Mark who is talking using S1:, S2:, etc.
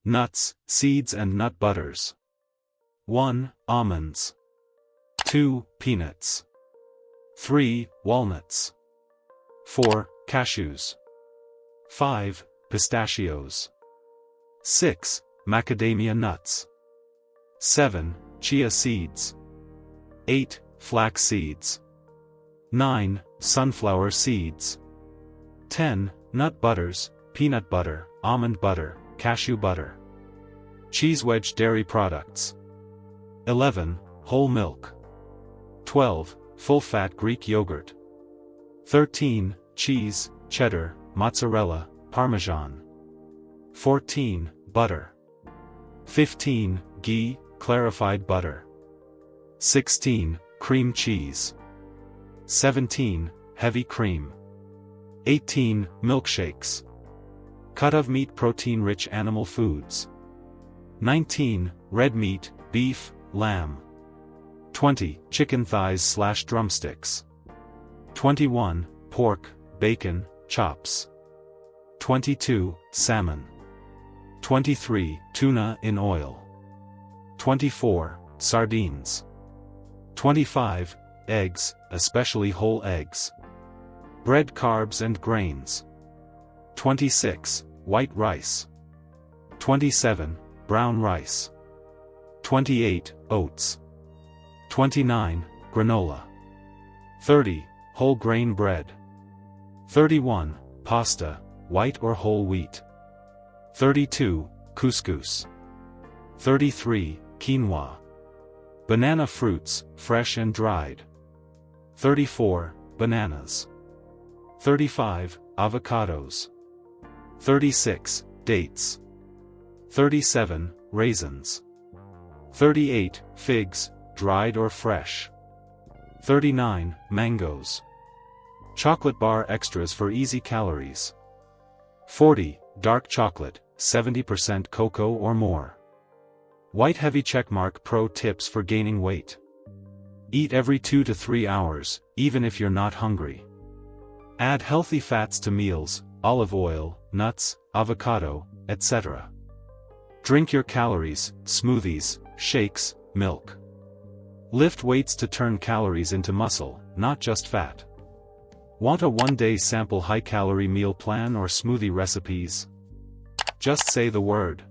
S1: Nuts, seeds and nut butters. 1. Almonds. 2. Peanuts. 3. Walnuts. 4. Cashews. 5. Pistachios. 6. Macadamia nuts. 7. Chia seeds. 8. Flax seeds. 9. Sunflower seeds. 10. Nut butters, peanut butter, almond butter, cashew butter. Cheese wedge dairy products. 11. Whole milk. 12. Full-fat Greek yogurt. 13. Cheese, cheddar, mozzarella, parmesan. 14. Butter. 15. Ghee, clarified butter. 16. Cream cheese. 17. Heavy cream. 18. Milkshakes. Cut of meat protein-rich animal foods. 19. Red meat, beef, lamb. 20. Chicken thighs/drumsticks. 21. Pork, bacon, chops. 22. Salmon. 23. Tuna in oil. 24. Sardines. 25. Eggs, especially whole eggs. Bread, carbs and grains. 26. White rice. 27. Brown rice. 28. Oats. 29. Granola. 30. Whole grain bread. 31. Pasta, white or whole wheat. 32. Couscous. 33. Quinoa. Banana fruits, fresh and dried. 34. Bananas. 35. Avocados. 36. Dates. 37. Raisins. 38. Figs, dried or fresh. 39. Mangoes. Chocolate bar extras for easy calories. 40. Dark chocolate, 70% cocoa or more. White heavy checkmark pro tips for gaining weight. Eat every 2 to 3 hours, even if you're not hungry. Add healthy fats to meals, olive oil, nuts, avocado, etc. Drink your calories, smoothies, shakes, milk. Lift weights to turn calories into muscle, not just fat. Want a one-day sample high-calorie meal plan or smoothie recipes? Just say the word.